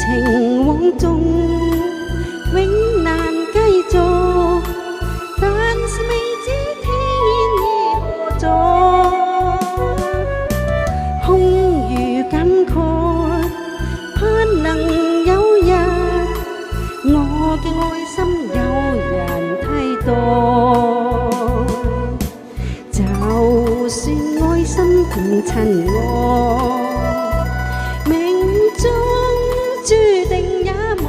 情往縱，永難繼續，但是未知天意何在，空餘感慨，盼能有日，我嘅愛心有人替代，就算愛心變塵埃，命中注定也無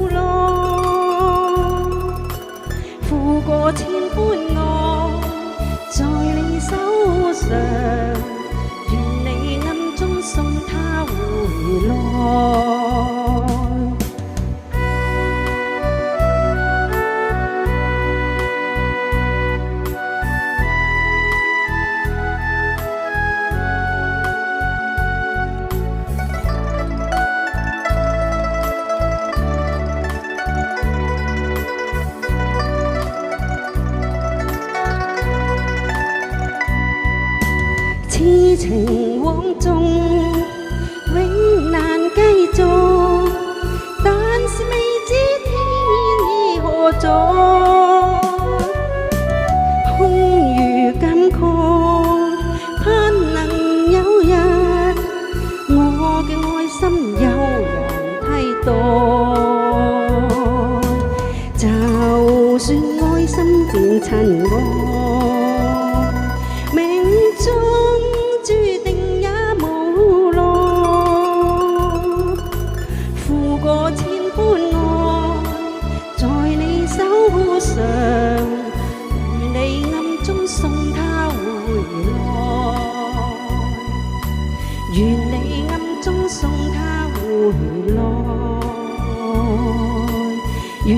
奈，負過千般愛，在你手上，願你暗中送他回來。痴情往縱，永難繼續，但是未知天意何在，空餘感慨，盼能有日，我嘅愛心有人替代，就算愛心變塵埃，命中注定也無奈，負過千般愛，在你手上，如你暗中送他回來，願你暗中送他回來，願